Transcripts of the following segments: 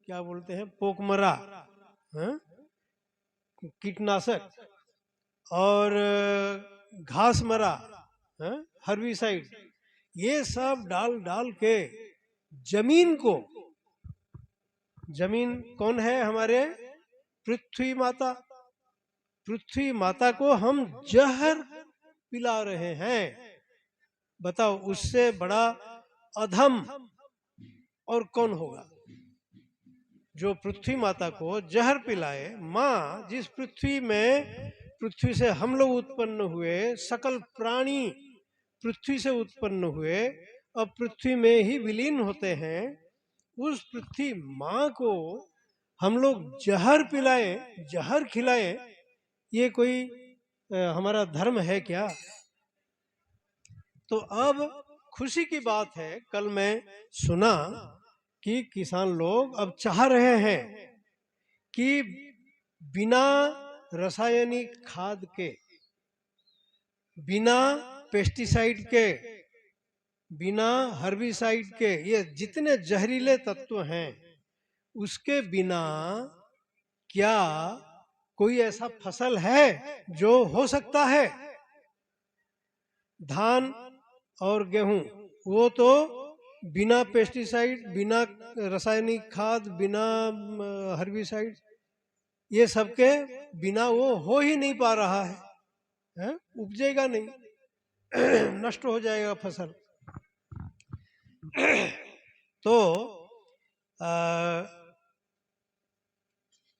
क्या बोलते हैं, पोकमरा, हाँ? कीटनाशक और घास मरा, हर्बिसाइड, ये सब डाल डाल के जमीन को, जमीन कौन है हमारे, पृथ्वी माता, पृथ्वी माता को हम जहर पिला रहे हैं। बताओ, उससे बड़ा अधम और कौन होगा जो पृथ्वी माता को जहर पिलाए। माँ, जिस पृथ्वी में, पृथ्वी से हम लोग उत्पन्न हुए, सकल प्राणी पृथ्वी से उत्पन्न हुए और पृथ्वी में ही विलीन होते हैं, उस पृथ्वी माँ को हम लोग जहर पिलाए, जहर खिलाए, ये कोई हमारा धर्म है क्या? तो अब खुशी की बात है, कल मैं सुना कि किसान लोग अब चाह रहे हैं कि बिना रासायनिक खाद के, बिना पेस्टिसाइड के, बिना हर्बिसाइड के, ये जितने जहरीले तत्व हैं, उसके बिना क्या कोई ऐसा फसल है जो हो सकता है? धान और गेहूं, वो तो बिना पेस्टिसाइड, बिना रासायनिक खाद, बिना हर्बिसाइड, ये सबके बिना वो हो ही नहीं पा रहा है? उपजेगा नहीं, नष्ट हो जाएगा फसल। तो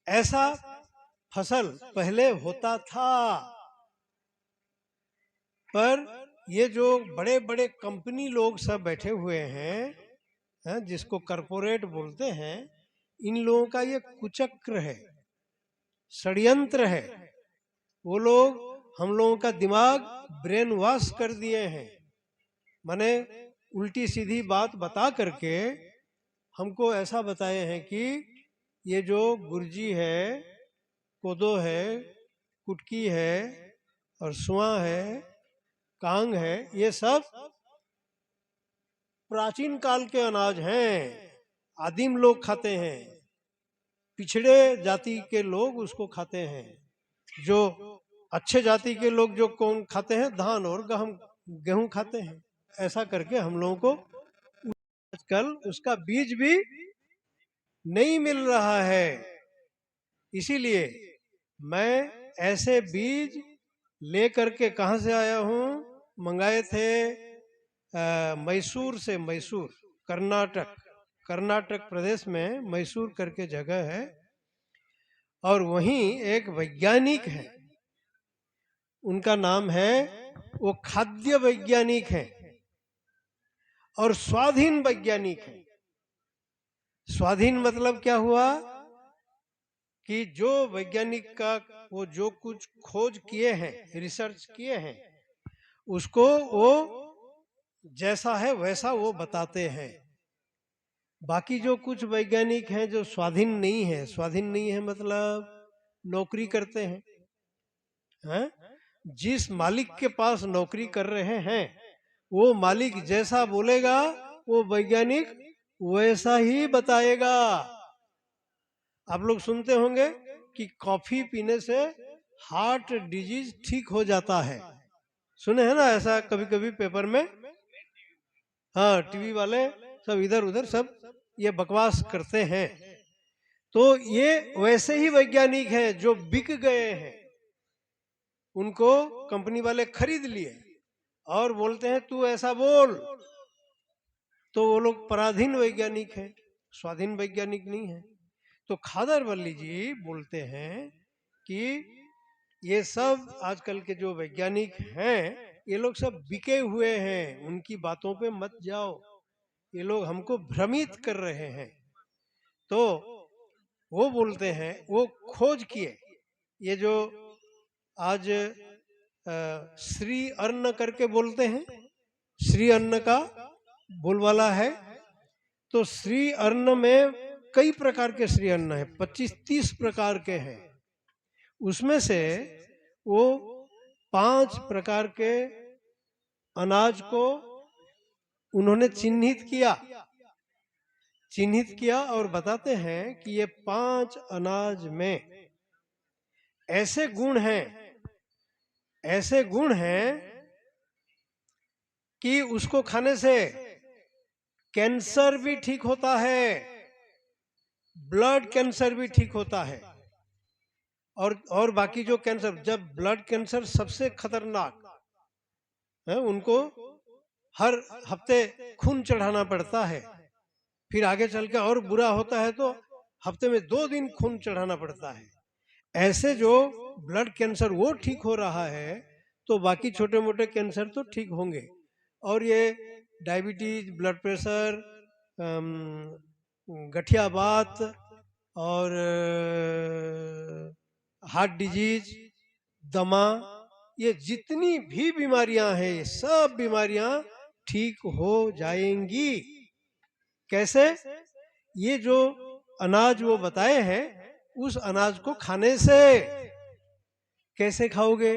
ऐसा फसल पहले होता था, पर ये जो बड़े बड़े कंपनी लोग सब बैठे हुए हैं, जिसको कॉरपोरेट बोलते हैं, इन लोगों का ये कुचक्र है, षड्यंत्र है। वो लोग हम लोगों का दिमाग ब्रेन वॉश कर दिए हैं, माने उल्टी सीधी बात बता करके हमको ऐसा बताए हैं कि ये जो गुर्जी है, कोदो है, कुटकी है और सुआ है, कांग है, ये सब प्राचीन काल के अनाज हैं, आदिम लोग खाते हैं, पिछड़े जाति के लोग उसको खाते हैं। जो अच्छे जाति के लोग जो कौन खाते हैं, धान और गेहूं खाते हैं। ऐसा करके हम लोगों को आजकल उसका बीज भी नहीं मिल रहा है। इसीलिए मैं ऐसे बीज लेकर के कहां से आया हूं, मंगाए थे मैसूर से, मैसूर कर्नाटक, कर्नाटक प्रदेश में मैसूर करके जगह है, और वहीं एक वैज्ञानिक है, उनका नाम है, वो खाद्य वैज्ञानिक है और स्वाधीन वैज्ञानिक है। स्वाधीन मतलब क्या हुआ कि जो वैज्ञानिक का वो जो कुछ खोज किए हैं, रिसर्च किए हैं, उसको वो जैसा है वैसा वो बताते हैं। बाकी जो कुछ वैज्ञानिक हैं जो स्वाधीन नहीं है, स्वाधीन नहीं है मतलब नौकरी करते हैं? जिस मालिक के पास नौकरी कर रहे हैं, वो मालिक जैसा बोलेगा वो वैज्ञानिक वैसा ही बताएगा। आप लोग सुनते होंगे कि कॉफी पीने से हार्ट डिजीज ठीक हो जाता है, सुने हैं ना ऐसा कभी कभी पेपर में? हाँ, टीवी वाले सब इधर उधर सब ये बकवास करते हैं। तो ये वैसे ही वैज्ञानिक हैं जो बिक गए हैं, उनको कंपनी वाले खरीद लिए और बोलते हैं तू ऐसा बोल, तो वो लोग पराधीन वैज्ञानिक हैं, स्वाधीन वैज्ञानिक नहीं है। तो खादरवल्ली जी बोलते हैं कि ये सब आजकल के जो वैज्ञानिक हैं, ये लोग सब बिके हुए हैं, उनकी बातों पे मत जाओ, ये लोग हमको भ्रमित कर रहे हैं। तो वो बोलते हैं, वो खोज किए, ये जो आज श्री अन्न करके बोलते हैं, श्री अन्न का बोलबाला है, तो श्री अन्न में कई प्रकार के श्री अन्न है, 25-30 प्रकार के हैं। उसमें से वो 5 प्रकार के अनाज को उन्होंने चिन्हित किया चिन्हित किया और बताते हैं कि ये 5 अनाज में ऐसे गुण हैं, ऐसे गुण हैं कि उसको खाने से कैंसर भी ठीक होता है, ब्लड कैंसर भी ठीक होता है। और बाकी जो कैंसर, जब ब्लड कैंसर सबसे खतरनाक है, उनको हर हफ्ते खून चढ़ाना पड़ता है, फिर आगे चल के और बुरा होता है तो हफ्ते में 2 दिन खून चढ़ाना पड़ता है। ऐसे जो ब्लड कैंसर वो ठीक हो रहा है, तो बाकी छोटे मोटे कैंसर तो ठीक होंगे। और ये डायबिटीज, ब्लड प्रेशर, गठिया बात और हार्ट डिजीज, दमा, ये जितनी भी बीमारियां हैं, ये सब बीमारियां ठीक हो जाएंगी। कैसे? ये जो अनाज वो बताए हैं, उस अनाज को खाने से। कैसे खाओगे?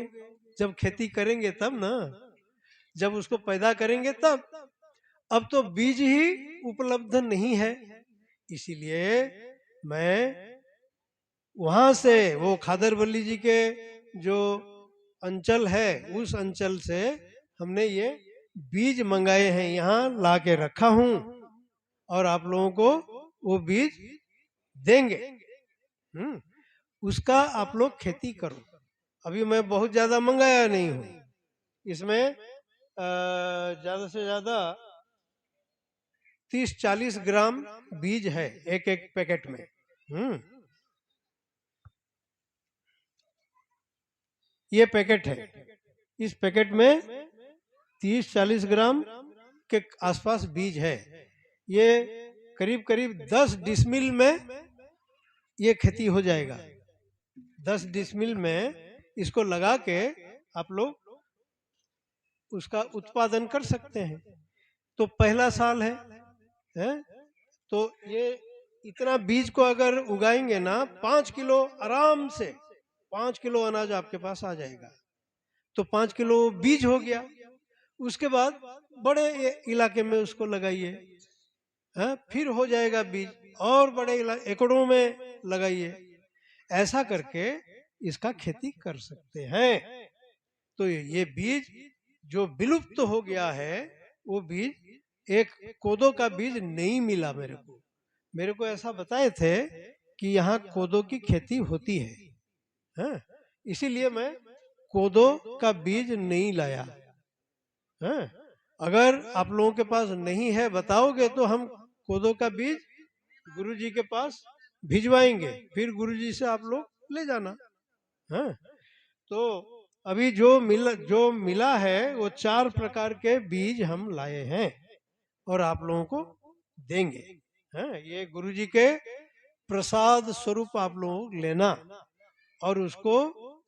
जब खेती करेंगे तब ना, जब उसको पैदा करेंगे तब। अब तो बीज ही उपलब्ध नहीं है, इसीलिए मैं वहां से, वो खादरवल्ली जी के जो अंचल है, उस अंचल से हमने ये बीज मंगाए हैं, यहाँ ला के रखा हूं, और आप लोगों को वो बीज देंगे। उसका आप लोग खेती करो। अभी मैं बहुत ज्यादा मंगाया नहीं हूं, इसमें ज्यादा से ज्यादा 30-40 ग्राम बीज है एक एक पैकेट में। ये पैकेट है, इस पैकेट में 30-40 ग्राम के आसपास बीज है। ये करीब करीब 10 डिसमिल में ये खेती हो जाएगा। 10 डिसमिल में इसको लगा के आप लोग उसका उत्पादन कर सकते हैं। तो पहला साल है? तो ये इतना बीज को अगर उगाएंगे ना, 5 किलो आराम से, 5 किलो अनाज आपके पास आ जाएगा। तो 5 किलो बीज हो गया। उसके बाद बड़े इलाके में उसको लगाइए, फिर हो जाएगा बीज, और बड़े एकड़ों में लगाइए। ऐसा करके इसका खेती कर सकते हैं। तो ये बीज जो विलुप्त हो गया है, वो बीज, एक कोदो का बीज नहीं मिला मेरे को ऐसा बताए थे कि यहाँ कोदो की खेती होती है? इसीलिए मैं कोदो का बीज नहीं लाया। अगर आप लोगों के पास नहीं है, बताओगे तो हम कोदो का बीज गुरुजी के पास भिजवाएंगे, फिर गुरुजी से आप लोग ले जाना। तो अभी जो मिला है, वो 4 प्रकार के बीज हम लाए हैं और आप लोगों को देंगे। ये गुरुजी के प्रसाद स्वरूप आप लोग लेना और उसको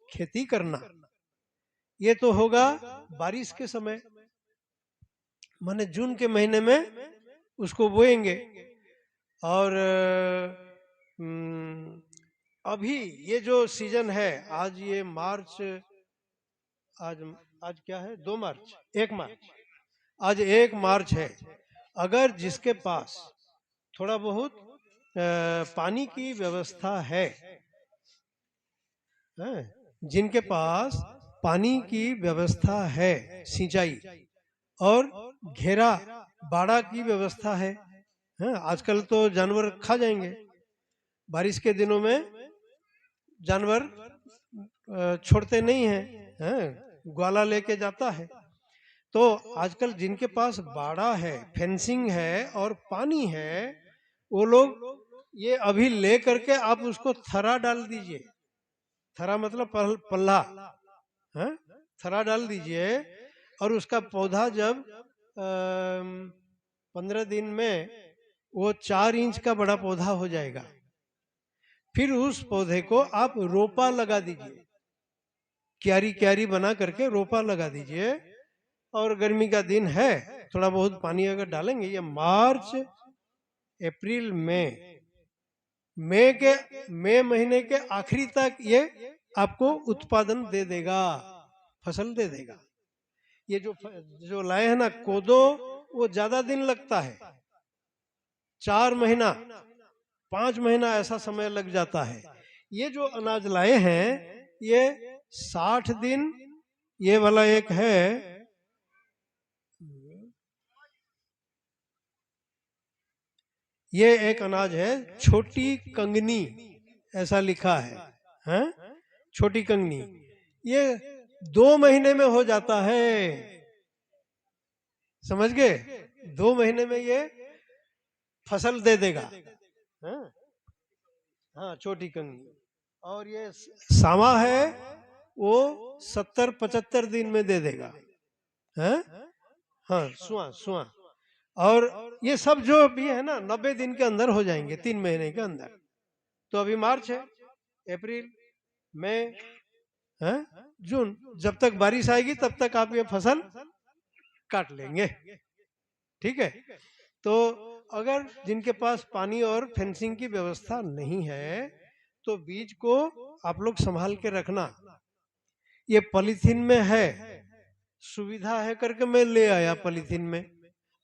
खेती करना। ये तो होगा बारिश के समय, माने जून के महीने में उसको बोएंगे। और अभी ये जो सीजन है, आज ये मार्च, आज आज क्या है, 2 मार्च, 1 मार्च, आज 1 मार्च है। अगर जिसके पास थोड़ा बहुत पानी की व्यवस्था है, जिनके पास पानी की व्यवस्था है, सिंचाई और घेरा बाड़ा की व्यवस्था है, आजकल तो जानवर खा जाएंगे। बारिश के दिनों में जानवर छोड़ते नहीं हैं, ग्वाला लेके जाता है। तो आजकल जिनके पास बाड़ा है, फेंसिंग है और पानी है, वो लोग ये अभी ले करके आप उसको थरा डाल दीजिए। थरा मतलब पल्ला, थरा डाल दीजिए, और उसका पौधा जब 15 दिन में वो 4 इंच का बड़ा पौधा हो जाएगा, फिर उस पौधे को आप रोपा लगा दीजिए, क्यारी क्यारी बना करके रोपा लगा दीजिए। और गर्मी का दिन है, थोड़ा बहुत पानी अगर डालेंगे, ये मार्च अप्रैल मई महीने के आखिरी तक ये आपको उत्पादन दे देगा, फसल दे देगा। ये जो लाए हैं ना कोदो, वो ज्यादा दिन लगता है, 4 महीना 5 महीना ऐसा समय लग जाता है। ये जो अनाज लाए हैं ये 60 दिन, ये वाला एक है, ये एक अनाज है छोटी कंगनी, ऐसा लिखा है, हैं? छोटी कंगनी, ये 2 महीने में हो जाता है, समझ गए? 2 महीने में ये फसल दे देगा, हैं? हाँ, छोटी कंगनी। और ये सामा है वो 70-75 दिन में दे देगा, हैं? हाँ, सुआ सुआ। और ये सब जो भी है ना 90 दिन के अंदर हो जाएंगे, 3 महीने के अंदर। तो अभी मार्च है, अप्रैल, मई, हैं? जून, जब तक बारिश आएगी तब तक आप ये फसल काट लेंगे, ठीक है? तो अगर जिनके पास पानी और फेंसिंग की व्यवस्था नहीं है तो बीज को आप लोग संभाल के रखना। ये पॉलीथीन में है, सुविधा है करके मैं ले आया पॉलीथीन में।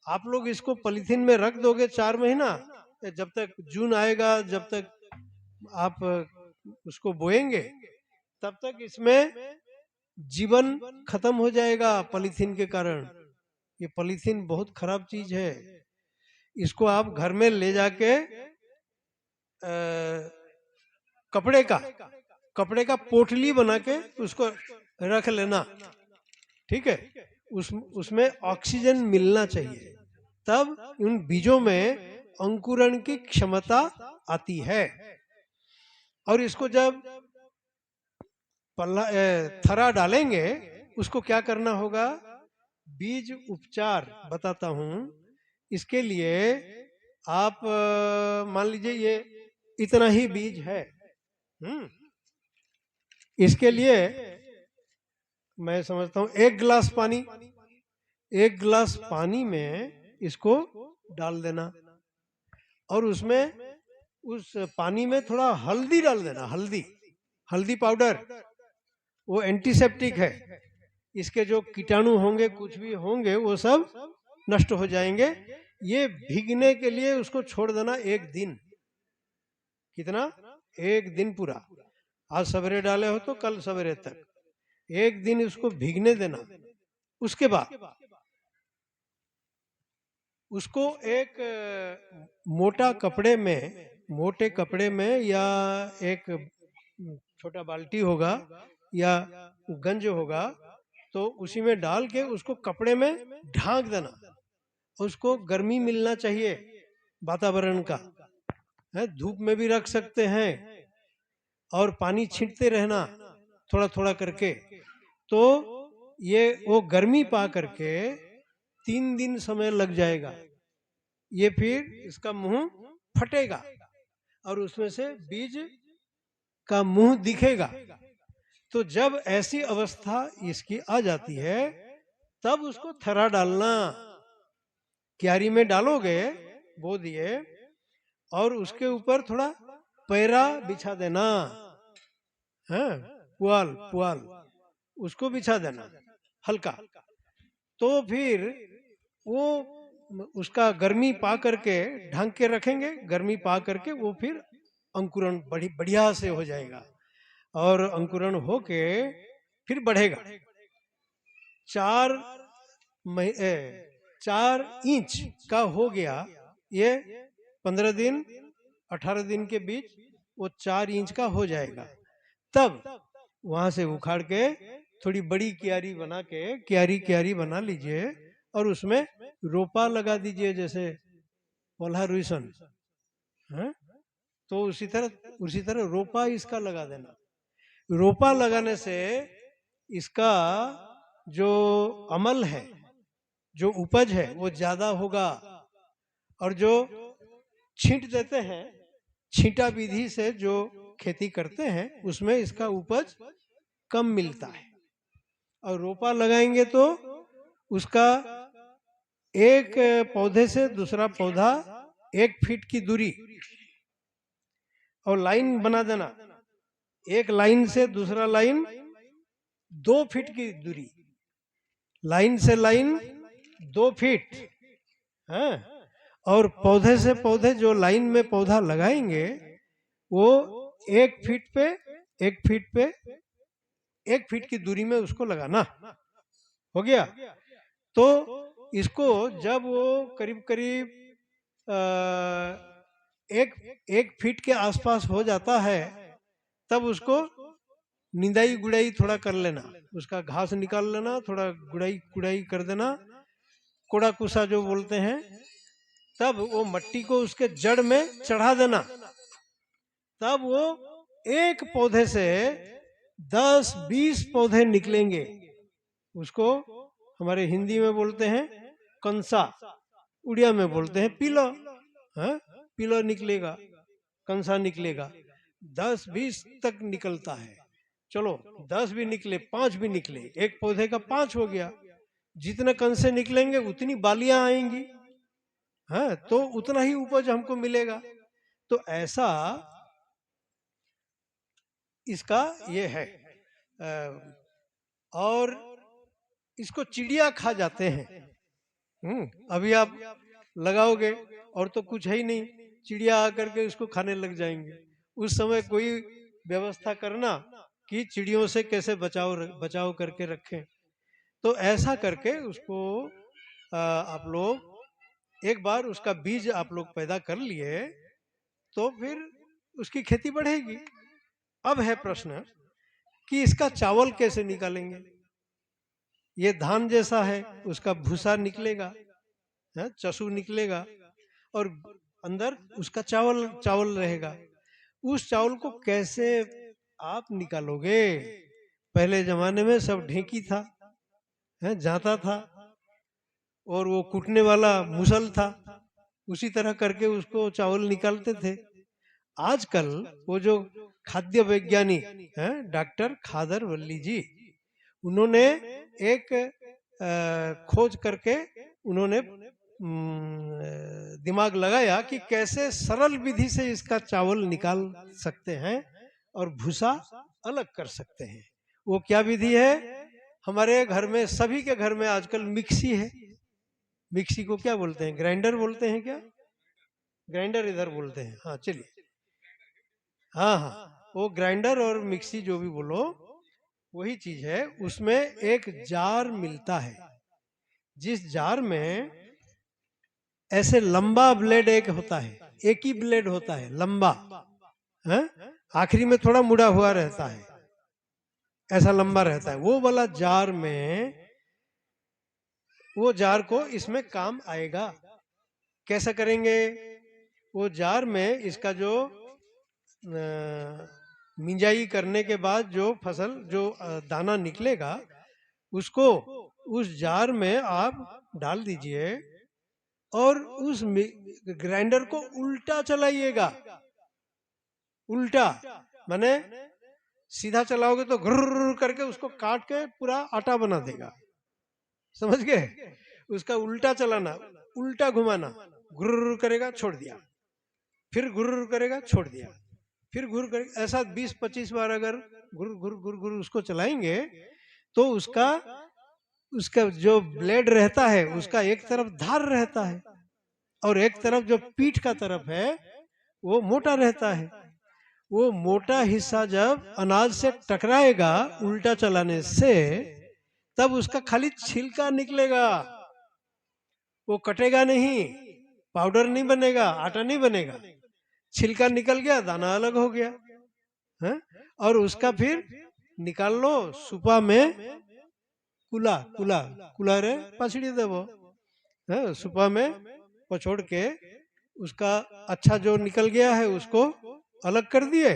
आप लोग इसको पॉलीथीन में रख दोगे 4 महीना, जब तक जून आएगा, जब तक आप उसको बोएंगे तब तक इसमें जीवन खत्म हो जाएगा पॉलीथीन के कारण। ये पॉलीथीन बहुत खराब चीज है। इसको आप घर में ले जाके कपड़े का पोटली बना के उसको रख लेना, ठीक है? उसमें ऑक्सीजन मिलना चाहिए, तब उन बीजों में अंकुरण की क्षमता आती है। और इसको जब थरा डालेंगे उसको क्या करना होगा, बीज उपचार बताता हूं। इसके लिए आप मान लीजिए ये इतना ही बीज है, इसके लिए मैं समझता हूं 1 गिलास पानी, 1 गिलास पानी में इसको डाल देना और उसमें उस पानी में थोड़ा हल्दी डाल देना, हल्दी पाउडर, वो एंटीसेप्टिक है। इसके जो कीटाणु होंगे कुछ भी होंगे वो सब नष्ट हो जाएंगे। ये भीगने के लिए उसको छोड़ देना 1 दिन। कितना? 1 दिन पूरा। आज सवेरे डाले हो तो कल सवेरे तक 1 दिन उसको भीगने देना। उसके बाद उसको एक मोटे कपड़े में या एक छोटा बाल्टी होगा या गंज होगा तो उसी में डाल के उसको कपड़े में ढांक देना। उसको गर्मी मिलना चाहिए वातावरण का, है? धूप में भी रख सकते हैं और पानी छींटते रहना थोड़ा थोड़ा करके। तो ये वो गर्मी पा करके 3 दिन समय लग जाएगा। ये फिर इसका मुंह फटेगा और उसमें से बीज का मुंह दिखेगा। तो जब ऐसी अवस्था इसकी आ जाती है तब उसको थरा डालना। क्यारी में डालोगे, बो दिए, और उसके ऊपर थोड़ा पैरा बिछा देना, है? पुआल उसको बिछा देना हल्का। तो फिर वो उसका गर्मी पा करके ढंग के रखेंगे, गर्मी पा करके वो फिर अंकुरण बढ़िया से हो जाएगा और अंकुरण होके फिर बढ़ेगा। 4 इंच का हो गया ये 15 दिन 18 दिन के बीच वो 4 इंच का हो जाएगा। तब वहां से उखाड़ के थोड़ी बड़ी क्यारी बना के क्यारी बना लीजिए और उसमें रोपा लगा दीजिए, जैसे पोल्हा रुइसन, हैं? तो उसी तरह रोपा इसका लगा देना। रोपा लगाने से इसका जो अमल है, जो उपज है वो ज्यादा होगा। और जो छींट देते हैं, छींटा विधि से जो खेती करते हैं उसमें इसका उपज कम मिलता है। और रोपा लगाएंगे तो उसका एक पौधे से दूसरा पौधा 1 फीट की दूरी और लाइन बना देना, एक लाइन से दूसरा लाइन 2 फीट की दूरी, लाइन से लाइन 2 फीट, हैं? और पौधे से पौधे जो लाइन में पौधा लगाएंगे वो 1 फीट पे 1 फीट पे 1 फीट की दूरी में उसको लगाना। हो गया। तो इसको जब वो करीब करीब एक 1 फीट के आसपास हो जाता है तब उसको निंदाई गुड़ाई थोड़ा कर लेना, उसका घास निकाल लेना, थोड़ा गुड़ाई कुड़ाई कर देना, कोड़ा कुसा जो बोलते हैं, तब वो मट्टी को उसके जड़ में चढ़ा देना। तब वो एक पौधे से 10-20 पौधे निकलेंगे। उसको हमारे हिंदी में बोलते हैं कंसा, उड़िया में बोलते हैं पीलो। हाँ, पीलो निकलेगा, कंसा निकलेगा, 10-20 तक निकलता है। चलो 10 भी निकले, 5 भी निकले, एक पौधे का 5 हो गया। जितने कंसे निकलेंगे उतनी बालियां आएंगी, हाँ, तो उतना ही उपज हमको मिलेगा। तो ऐसा इसका ये है। और इसको चिड़िया खा जाते हैं। अभी आप लगाओगे और तो कुछ है ही नहीं, चिड़िया आकर के इसको खाने लग जाएंगे। उस समय कोई व्यवस्था करना कि चिड़ियों से कैसे बचाव करके रखें। तो ऐसा करके उसको आप लोग एक बार उसका बीज आप लोग पैदा कर लिए तो फिर उसकी खेती बढ़ेगी। अब है प्रश्न कि इसका चावल कैसे निकालेंगे। ये धान जैसा है, उसका भूसा निकलेगा, चसू निकलेगा और अंदर उसका चावल चावल रहेगा। उस चावल को कैसे आप निकालोगे। पहले जमाने में सब ढेंकी था, जाता था, और वो कूटने वाला मुसल था, उसी तरह करके उसको चावल निकालते थे। आजकल वो जो खाद्य वैज्ञानिक हैं डॉक्टर खादर वल्ली जी, उन्होंने एक खोज करके उन्होंने दिमाग लगाया कि कैसे सरल विधि से इसका चावल निकाल सकते हैं और भूसा अलग कर सकते हैं। वो क्या विधि है। हमारे घर में, सभी के घर में आजकल मिक्सी है। मिक्सी को क्या बोलते हैं, ग्राइंडर बोलते हैं क्या, ग्राइंडर इधर बोलते हैं। हाँ चलिए, हाँ हाँ, वो ग्राइंडर और मिक्सी जो भी बोलो वही चीज है। उसमें एक जार मिलता है, जिस जार में ऐसे लंबा ब्लेड एक होता है, एक ही ब्लेड होता है लंबा, है, आखिरी में थोड़ा मुड़ा हुआ रहता है, ऐसा लंबा रहता है। वो वाला जार में, वो जार को इसमें काम आएगा। कैसा करेंगे। वो जार में इसका जो मिंजाई करने के बाद जो फसल, जो दाना निकलेगा, उसको उस जार में आप डाल दीजिए और उस ग्राइंडर को उल्टा चलाइएगा। उल्टा माने सीधा चलाओगे तो घुर्र करके उसको काट के पूरा आटा बना देगा, समझ गए। उसका उल्टा चलाना, उल्टा घुमाना, घुर्र करेगा छोड़ दिया, फिर घुर्र करेगा छोड़ दिया, फिर घुर करेगा। ऐसा 20-25 बार अगर घुर घुर घुर घुर उसको चलाएंगे तो उसका जो ब्लेड रहता है उसका एक तरफ धार रहता है और एक तरफ जो पीठ का तरफ है वो मोटा रहता है। वो मोटा हिस्सा जब अनाज से टकराएगा उल्टा चलाने से, तब उसका खाली छिलका निकलेगा, वो कटेगा नहीं, पाउडर नहीं बनेगा, आटा नहीं बनेगा। छिलका निकल गया, दाना अलग हो गया है। और उसका फिर निकाल लो सुपा में, कुला कुला कुला रे पछड़ी देवो, है, सुपा में पछोड़ के उसका अच्छा जो निकल गया है उसको अलग कर दिए,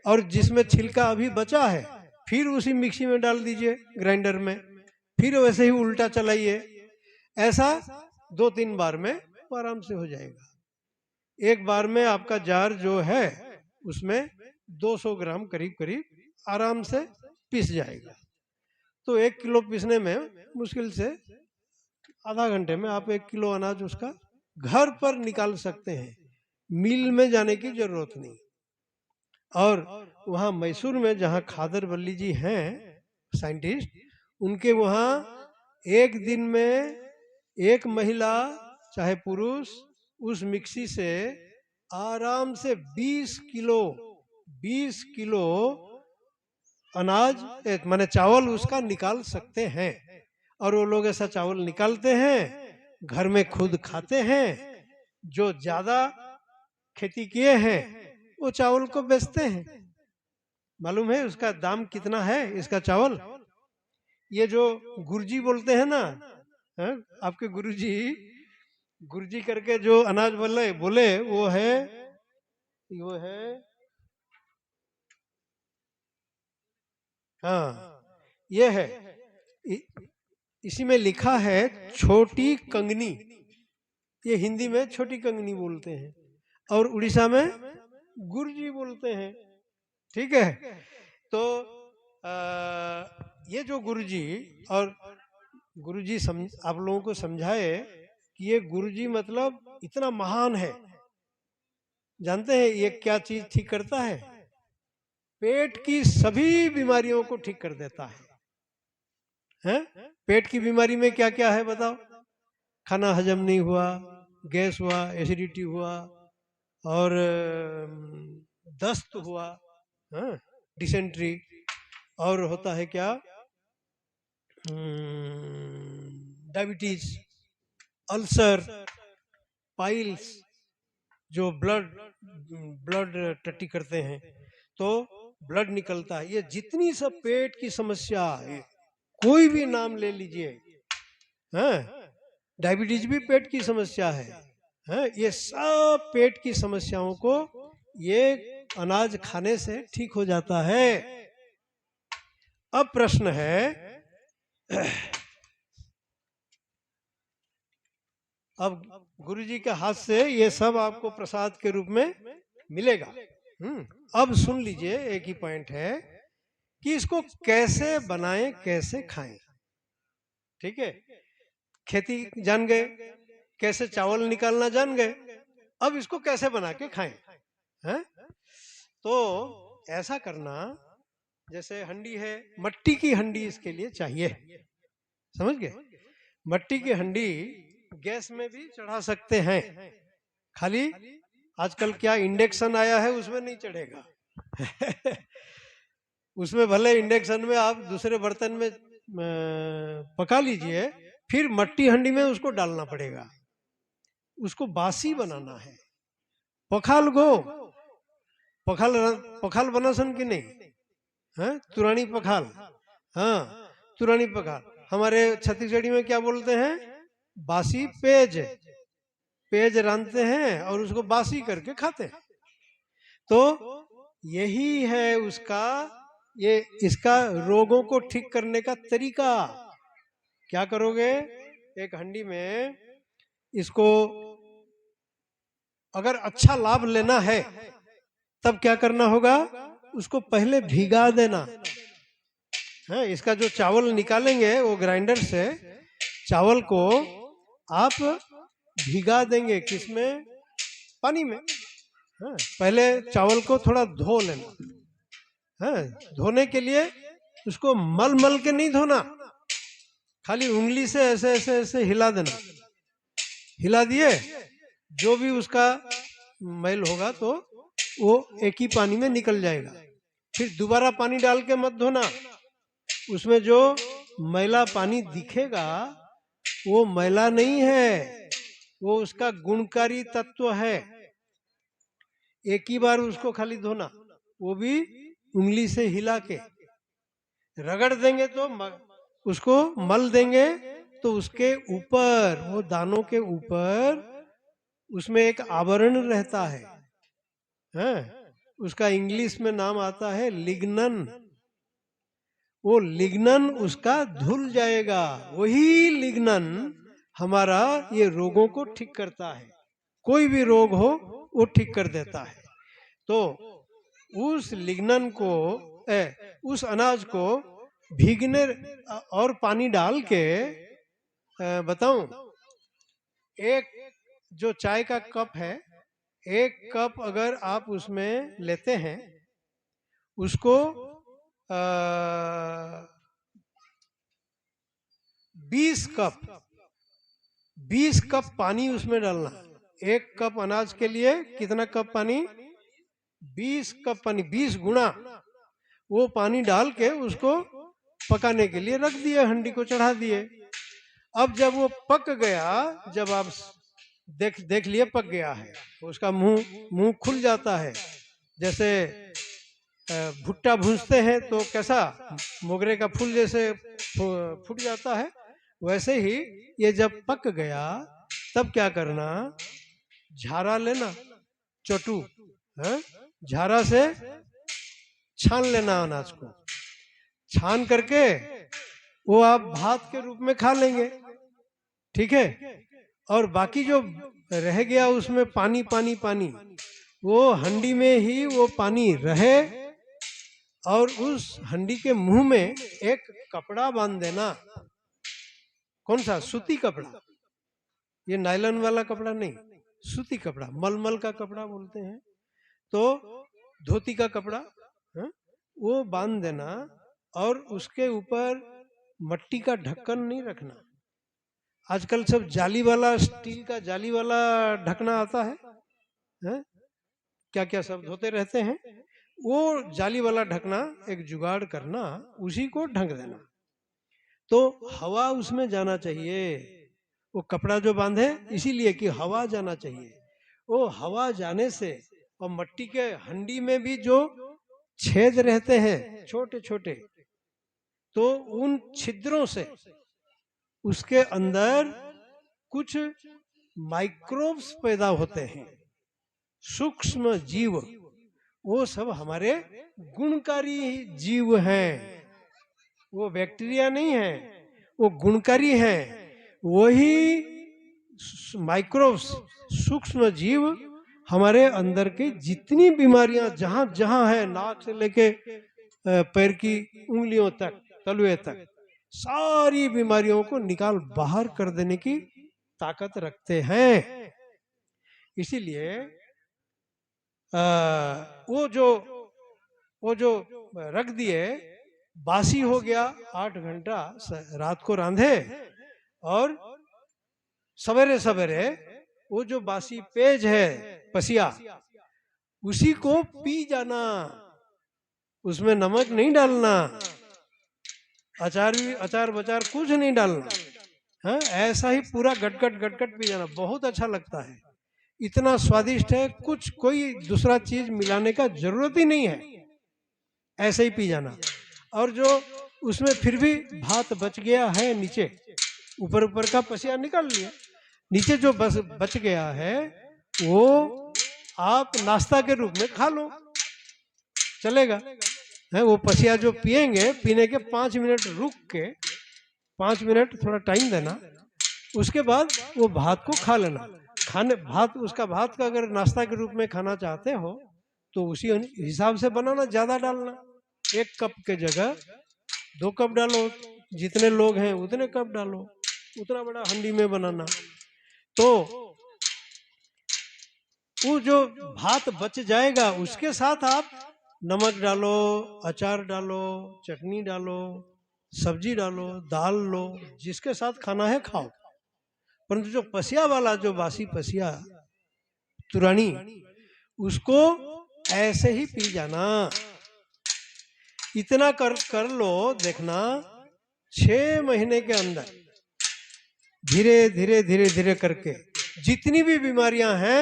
और जिसमें छिलका अभी बचा है फिर उसी मिक्सी में डाल दीजिए ग्राइंडर में, फिर वैसे ही उल्टा चलाइए। ऐसा 2-3 बार में वो आराम से हो जाएगा। एक बार में आपका जार जो है उसमें 200 ग्राम करीब करीब आराम से पीस जाएगा। तो 1 किलो पीसने में मुश्किल से आधा घंटे में आप 1 किलो अनाज उसका घर पर निकाल सकते हैं, मिल में जाने की जरूरत नहीं। और वहाँ मैसूर में जहाँ खादर वल्ली जी हैं साइंटिस्ट, उनके वहाँ एक दिन में एक महिला चाहे पुरुष उस मिक्सी से आराम से 20 किलो अनाज माने चावल उसका निकाल सकते हैं। और वो लोग ऐसा चावल निकालते हैं, घर में खुद खाते हैं। जो ज्यादा खेती किए हैं वो चावल को बेचते हैं। मालूम है उसका दाम कितना है इसका चावल? ये जो गुरुजी बोलते हैं ना, है? आपके गुरुजी करके जो अनाज बोले बोले वो है हाँ, ये है। इसी में लिखा है छोटी कंगनी। ये हिंदी में छोटी कंगनी बोलते हैं और उड़ीसा में गुरुजी बोलते हैं। ठीक है। तो ये जो गुरुजी और गुरुजी आप लोगों को समझाए कि ये गुरुजी मतलब इतना महान है। जानते हैं ये क्या चीज ठीक करता है? पेट की सभी बीमारियों को ठीक कर देता है? पेट की बीमारी में क्या क्या है बताओ? खाना हजम नहीं हुआ, गैस हुआ, एसिडिटी हुआ और दस्त हुआ, डिसेंट्री, और होता है क्या, डायबिटीज, अल्सर, पाइल्स, जो ब्लड टट्टी करते हैं तो ब्लड निकलता है। ये जितनी सब पेट की समस्या है, कोई भी नाम ले लीजिए, डायबिटीज भी पेट की समस्या है, ये सब पेट की समस्याओं को ये अनाज खाने से ठीक हो जाता है। अब प्रश्न है, अब गुरुजी के हाथ से ये सब आपको प्रसाद के रूप में मिलेगा। अब सुन लीजिए, एक ही पॉइंट है कि इसको कैसे बनाएं, कैसे खाएं। ठीक है, खेती जान गए, कैसे चावल निकालना जान गए, अब इसको कैसे बना के खाएं, हैं? तो ऐसा करना, जैसे हंडी है, मट्टी की हंडी इसके लिए चाहिए, समझ गए? मट्टी की हंडी गैस में भी चढ़ा सकते हैं, खाली आजकल क्या इंडक्शन आया है उसमें नहीं चढ़ेगा। उसमें भले इंडक्शन में आप दूसरे बर्तन में पका लीजिए, फिर मट्टी हंडी में उसको डालना पड़ेगा, उसको बासी बनाना है। पखाल गो, पखाल बनासन की नहीं है, तुरानी पखाल, हाँ तुरानी पखाल। हमारे छत्तीसगढ़ी में क्या बोलते हैं? बासी पेज, पेज रांधते हैं और उसको बासी करके खाते हैं। तो यही है उसका, ये इसका रोगों को ठीक करने का तरीका। क्या करोगे? एक हंडी में इसको अगर अच्छा लाभ लेना है तब क्या करना होगा? उसको पहले भिगा देना है। इसका जो चावल निकालेंगे वो ग्राइंडर से चावल को आप भिगा देंगे, किसमें? पानी में। पहले चावल को थोड़ा धो लेना है। धोने के लिए उसको मल मल के नहीं धोना, खाली उंगली से ऐसे ऐसे ऐसे हिला देना। हिला दिए, जो भी उसका मैल होगा तो वो एक ही पानी में निकल जाएगा। फिर दोबारा पानी डाल के मत धोना, उसमें जो मैला पानी दिखेगा वो मैला नहीं है, वो उसका गुणकारी तत्व है। एक ही बार उसको खाली धोना, वो भी उंगली से हिला के। रगड़ देंगे तो उसको मल देंगे तो उसके ऊपर, वो दानों के ऊपर उसमें एक आवरण रहता है, उसका इंग्लिश में नाम आता है लिग्नन। वो लिग्नन उसका धुल जाएगा, वही लिग्नन हमारा ये रोगों को ठीक करता है। कोई भी रोग हो वो ठीक कर देता है। तो उस लिग्नन को, उस अनाज को भीगने और पानी डाल के, बताऊं, एक जो चाय का कप है, एक कप अगर आप उसमें लेते हैं, उसको 20 कप पानी उसमें डालना। 1 कप अनाज के लिए कितना कप पानी? 20 कप पानी, 20 गुना वो पानी डाल के उसको पकाने के लिए रख दिए, हंडी को चढ़ा दिए। अब जब वो पक गया, जब आप देख लिए पक गया है, तो उसका मुंह खुल जाता है। जैसे भुट्टा भूंजते हैं तो कैसा मोगरे का फूल जैसे फूट जाता है, वैसे ही ये जब पक गया तब क्या करना, झारा लेना, चटू है, झारा से छान लेना अनाज को, छान करके वो आप भात के रूप में खा लेंगे, ठीक है। और बाकी जो रह गया उसमें पानी पानी पानी, वो हंडी में ही वो पानी रहे, और उस हंडी के मुंह में एक कपड़ा बांध देना। कौन सा? सूती कपड़ा, ये नायलॉन वाला कपड़ा नहीं, सूती कपड़ा, मलमल का कपड़ा बोलते हैं, तो धोती का कपड़ा है? वो बांध देना, और उसके ऊपर मट्टी का ढक्कन नहीं रखना। आजकल सब जाली वाला, स्टील का जाली वाला ढकना आता है? क्या क्या सब धोते रहते हैं, वो जाली वाला ढकना एक जुगाड़ करना, उसी को ढक देना, तो हवा उसमें जाना चाहिए। वो कपड़ा जो बांधे इसीलिए कि हवा जाना चाहिए, वो हवा जाने से, और मट्टी के हंडी में भी जो छेद रहते हैं छोटे छोटे, तो उन छिद्रों से उसके अंदर कुछ माइक्रोब्स पैदा होते हैं, सूक्ष्म जीव, वो सब हमारे गुणकारी जीव हैं, वो बैक्टीरिया नहीं है, वो गुणकारी हैं। वही माइक्रोब्स, सूक्ष्म जीव हमारे अंदर की जितनी बीमारियां जहां जहां है, नाक से लेके पैर की उंगलियों तक, तलुए तक, सारी बीमारियों को निकाल बाहर कर देने की ताकत रखते हैं। इसीलिए वो जो रख दिए, बासी हो गया, 8 घंटा रात को रांधे, और सवेरे सवेरे वो जो बासी पेज है, पसिया, उसी को पी जाना, उसमें नमक नहीं डालना, अचार बचार कुछ नहीं डालना, हाँ, ऐसा ही पूरा गटगट गटगट पी जाना, बहुत अच्छा लगता है, इतना स्वादिष्ट है, कुछ कोई दूसरा चीज मिलाने का जरूरत ही नहीं है, ऐसे ही पी जाना। और जो उसमें फिर भी भात बच गया है नीचे, ऊपर ऊपर का पसिया निकाल लिया, नीचे जो बच गया है वो आप नाश्ता के रूप में खा लो, चलेगा है। वो पसिया जो पिएंगे, पीने के 5 मिनट रुक के, 5 मिनट थोड़ा टाइम देना, उसके बाद वो भात को खा लेना। खाने भात, उसका भात का अगर नाश्ता के रूप में खाना चाहते हो तो उसी हिसाब से बनाना, ज्यादा डालना, 1 कप के जगह 2 कप डालो, जितने लोग हैं उतने कप डालो, उतना बड़ा हंडी में बनाना। तो वो जो भात बच जाएगा उसके साथ आप नमक डालो, अचार डालो, चटनी डालो, सब्जी डालो, दाल लो, जिसके साथ खाना है खाओ। परंतु जो पसिया वाला, जो बासी पसिया तुरानी, उसको ऐसे ही पी जाना। इतना कर लो, देखना 6 महीने के अंदर धीरे धीरे धीरे धीरे करके जितनी भी बीमारियां हैं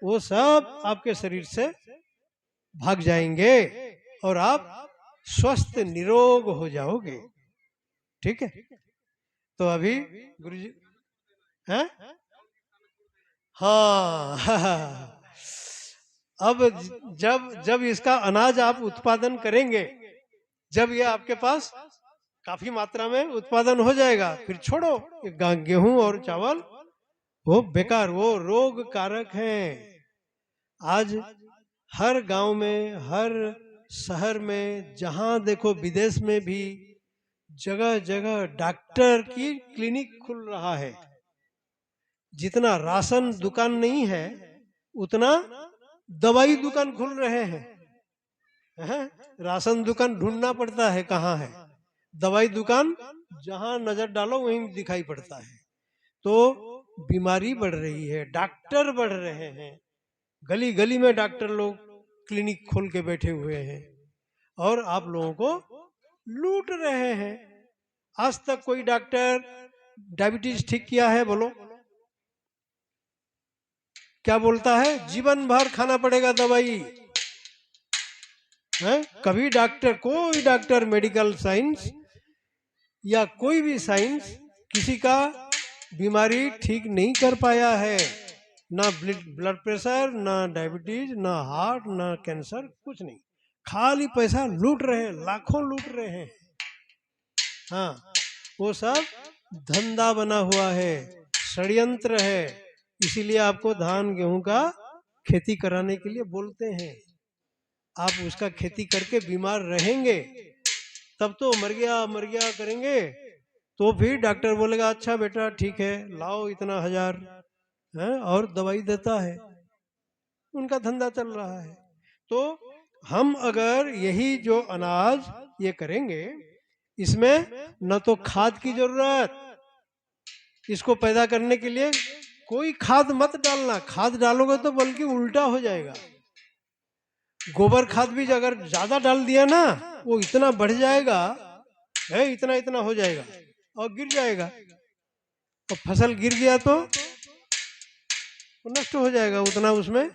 वो सब आपके शरीर से भाग जाएंगे और आप स्वस्थ निरोग हो जाओगे। ठीक है, तो अभी गुरुजी हैं, हाँ अब जब इसका अनाज आप उत्पादन करेंगे, जब ये आपके पास काफी मात्रा में उत्पादन हो जाएगा, फिर छोड़ो, गेहूं और चावल वो बेकार, वो रोग कारक हैं। आज हर गांव में, हर शहर में, जहां देखो, विदेश में भी जगह जगह डॉक्टर की क्लिनिक खुल रहा है। जितना राशन दुकान नहीं है उतना दवाई दुकान खुल रहे हैं। राशन दुकान ढूंढना पड़ता है कहाँ है, दवाई दुकान जहां नजर डालो वहीं दिखाई पड़ता है। तो बीमारी बढ़ रही है, डॉक्टर बढ़ रहे हैं, गली गली में डॉक्टर लोग क्लिनिक खोल के बैठे हुए हैं और आप लोगों को लूट रहे हैं। आज तक कोई डॉक्टर डायबिटीज ठीक किया है? बोलो। क्या बोलता है? जीवन भर खाना पड़ेगा दवाई है। कभी डॉक्टर, कोई डॉक्टर मेडिकल साइंस या कोई भी साइंस किसी का बीमारी ठीक नहीं कर पाया है। ना ब्लड प्रेशर, ना डायबिटीज, ना हार्ट, ना कैंसर, कुछ नहीं। खाली पैसा लूट रहे हैं, लाखों लूट रहे हैं। हाँ, वो सब धंधा बना हुआ है, षड्यंत्र है। इसीलिए आपको धान गेहूं का खेती कराने के लिए बोलते हैं। आप उसका खेती करके बीमार रहेंगे तब तो मर गया करेंगे, तो फिर डॉक्टर बोलेगा अच्छा बेटा ठीक है, लाओ इतना 1000 है, और दवाई देता है। उनका धंधा चल रहा है। तो हम अगर यही जो अनाज ये करेंगे, इसमें न तो खाद की जरूरत, इसको पैदा करने के लिए कोई खाद मत डालना। खाद डालोगे तो बल्कि उल्टा हो जाएगा। गोबर खाद भी अगर ज्यादा डाल दिया ना, वो इतना बढ़ जाएगा है, इतना इतना हो जाएगा और गिर जाएगा, और फसल गिर गया तो नष्ट हो जाएगा, उतना उसमें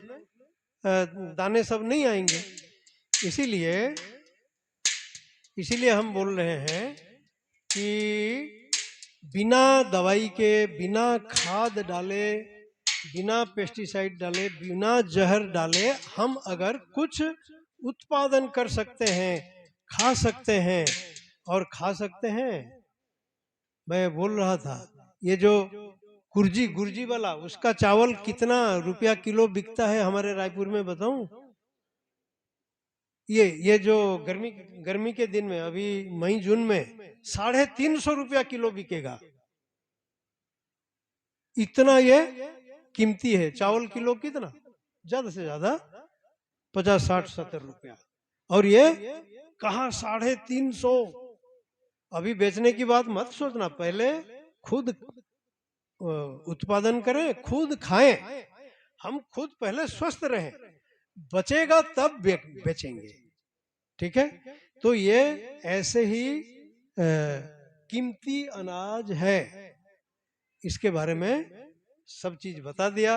दाने सब नहीं आएंगे। इसीलिए इसीलिए हम बोल रहे हैं कि बिना दवाई के, बिना खाद डाले, बिना पेस्टिसाइड डाले, बिना जहर डाले हम अगर कुछ उत्पादन कर सकते हैं, खा सकते हैं और खा सकते हैं। मैं बोल रहा था ये जो गुर्जी वाला, उसका चावल कितना रुपया किलो बिकता है हमारे रायपुर में, बताऊं? ये जो गर्मी के दिन में, अभी मई जून में 350 रुपया किलो बिकेगा। इतना ये कीमती है चावल। किलो कितना? ज्यादा से ज्यादा 50, 60, 70 रुपया। और ये कहा 350। अभी बेचने की बात मत सोचना, पहले खुद उत्पादन करें, खुद खाएं। हम खुद पहले स्वस्थ रहें, बचेगा तब बेचेंगे। ठीक है? तो ये ऐसे ही कीमती अनाज है, इसके बारे में सब चीज बता दिया।